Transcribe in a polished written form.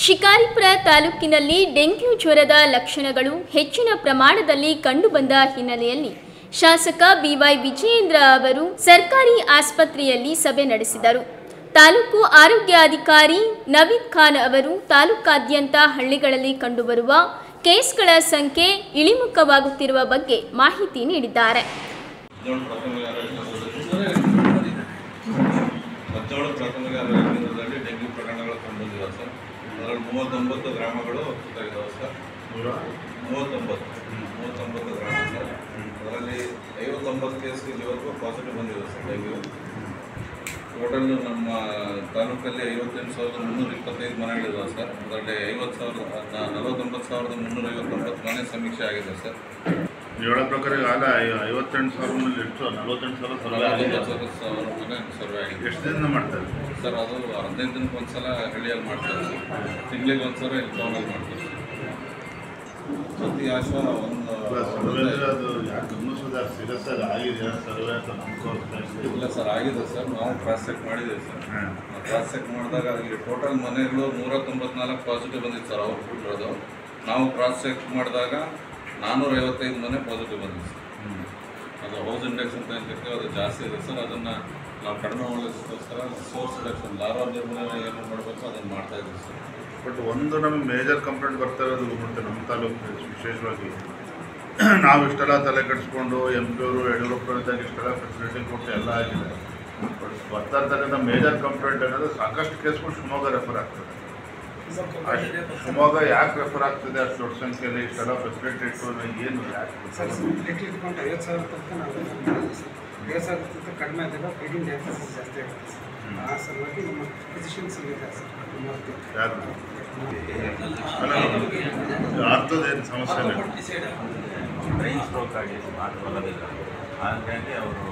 ಶಿಕಾರಿಪುರ ತಾಲೂಕಿನಲ್ಲಿ ಡೆಂಗ್ಯೂ ಜ್ವರದ ಲಕ್ಷಣಗಳು ಹೆಚ್ಚಿನ ಪ್ರಮಾಣದಲ್ಲಿ ಕಂಡುಬಂದ ಹಿನ್ನೆಲೆಯಲ್ಲಿ ಶಾಸಕ ಬಿವೈ ವಿಜಯೇಂದ್ರ ಅವರು ಸರ್ಕಾರಿ ಆಸ್ಪತ್ರೆಯಲ್ಲಿ ಸಭೆ ನಡೆಸಿದರು. ತಾಲೂಕು ಆರೋಗ್ಯಾಧಿಕಾರಿ ನವೀದ್ ಖಾನ್ ಅವರು ತಾಲೂಕಾದ್ಯಂತ ಹಳ್ಳಿಗಳಲ್ಲಿ ಕಂಡುಬರುವ ಕೇಸ್ಗಳ ಸಂಖ್ಯೆ ಇಳಿಮುಖವಾಗುತ್ತಿರುವ ಬಗ್ಗೆ ಮಾಹಿತಿ ನೀಡಿದ್ದಾರೆ. ಡೆಂಗ್ಯೂ ಪ್ರಕರಣಗಳು ಕಂಡುಬಂದಿವೆ ಸರ್. ಅದರಲ್ಲಿ 39 ಗ್ರಾಮಗಳು ಇದಾವೆ ಸರ್. 39 ಗ್ರಾಮ ಸರ್. ಅದರಲ್ಲಿ 59 ಕೇಸ್ ಇಲ್ಲಿವರೆಗೂ ಪಾಸಿಟಿವ್ ಬಂದಿದೆ ಸರ್ ಡೆಂಗ್ಯೂ. ಟೋಟಲ್ ನಮ್ಮ ತಾಲೂಕಲ್ಲಿ 58,325 ಮನೆಗಳಿದಾವೆ ಸರ್. ಅದರಲ್ಲಿ 49,359 ಮನೆ ಸಮೀಕ್ಷೆ ಆಗಿದೆ ಸರ್. ಹೇಳೋ ಪ್ರಕಾರ ಆಗ 58,000 ಎಷ್ಟು 48,000 ಮನೆ ಸರ್ವೆ ಆಗಿದೆ. ಎಷ್ಟು ದಿನ ಮಾಡ್ತಾರೆ ಸರ್? ಅದು 15 ದಿನಕ್ಕೆ ಒಂದ್ಸಲ ಹಳ್ಳಿಯಲ್ಲಿ ಮಾಡ್ತಾರೆ ಸರ್. ತಿಂಗಳಿಗೆ ಒಂದ್ಸಲ ಇಲ್ಲಿ ಟೌನಲ್ಲಿ ಮಾಡ್ತಾರೆ ಸರ್. ಪ್ರತಿ ಆಶಾ ಒಂದು ಅದು ಯಾಕೆ ಗಮನಿಸೋದು ಸೀರಿಯಸ್ ಆಗಿ ಆಗಿದೆ ಸರ್ವೆ ಅಂತ ಇಲ್ಲ ಸರ್, ಆಗಿದೆ ಸರ್. ನಾವು ಕ್ರಾಸ್ ಚೆಕ್ ಮಾಡಿದ್ದೀವಿ ಸರ್. ಕ್ರಾಸ್ ಚೆಕ್ ಮಾಡಿದಾಗ ಇಲ್ಲಿ ಟೋಟಲ್ ಮನೆಗಳು 194 ಪಾಸಿಟಿವ್ ಬಂದಿತ್ತು ಸರ್. ಅವ್ರು ಬಿಟ್ಟಿರೋದು ನಾವು ಕ್ರಾಸ್ ಚೆಕ್ ಮಾಡಿದಾಗ 455 ಮನೆ ಪಾಸಿಟಿವ್ ಬಂದಿದೆ ಸರ್. ಅದು ಹೌಸ್ ಇಂಡೆಕ್ಸ್ ಅಂತ ಹೇಳ್ತೀವಿ, ಅದು ಜಾಸ್ತಿ ಇದೆ ಸರ್. ಅದನ್ನು ನಾವು ಕಡಿಮೆ ಮಾಡೋದಕ್ಕೋಸ್ಕರ ಸೋರ್ಸ್ ರಿಡಕ್ಷನ್ ಲಾರ್ವಾ ನಿರ್ಮೂಲನೆ ಏನು ಮಾಡಬೇಕು ಅದನ್ನು ಮಾಡ್ತಾಯಿದ್ದೀವಿ ಸರ್. ಬಟ್ ಒಂದು ನಮಗೆ ಮೇಜರ್ ಕಂಪ್ಲೇಂಟ್ ಬರ್ತಾ ಇರೋದು ಮತ್ತು ನಮ್ಮ ತಾಲೂಕು ವಿಶೇಷವಾಗಿ ನಾವು ಇಷ್ಟೆಲ್ಲ ತಲೆ ಕೆಡಿಸ್ಕೊಂಡು MP ಅವರು ಯಡಿಯೂರಪ್ಪರಿದ್ದಾಗ ಇಷ್ಟೆಲ್ಲ ಫೆಸಿಲಿಟಿ ಕೊಟ್ಟು ಎಲ್ಲ ಆಗಿದೆ. ಬಟ್ ಬರ್ತಾ ಇರ್ತಕ್ಕಂಥ ಮೇಜರ್ ಕಂಪ್ಲೇಂಟ್ ಏನಂದರೆ ಸಾಕಷ್ಟು ಕೇಸ್ಗಳು ಶಿವಮೊಗ್ಗ ರೆಫರ್ ಆಗ್ತದೆ. ಶಿವಮೊಗ್ಗ ಯಾಕೆ ರೆಫರ್ ಆಗ್ತದೆ ಅಷ್ಟು ದೊಡ್ಡ ಸಂಖ್ಯೆಯಲ್ಲಿ ಇಷ್ಟೆಲ್ಲ ಫೆಸಿಲಿಟಿ ಇಟ್ಟು ಏನು ಯಾಕೆ ಸರ್? ಫೆಸಿಲಿಟಿ ಇಟ್ಕೊಂಡು 50,000 ತನಕ ನಾವು 50,000 ಕಡಿಮೆ ಆದಾಗ ಫೀಡಿಂಗ್ ಜಾಸ್ತಿ ಆಗುತ್ತೆ ಸರ್. ಆ ಸಲುವಾಗಿ ನಮ್ಮ ಫಿಸಿಷಿಯನ್ಸ್ ಇದೆ ಸರ್. ಅರ್ಥದೇನು ಸಮಸ್ಯೆ ಇಲ್ಲ. ಬ್ರೈನ್ ಸ್ಟ್ರೋಕ್ ಆಗಿ ಮಾತುಕತೆ ಹಾಗಾಗಿ ಅವರು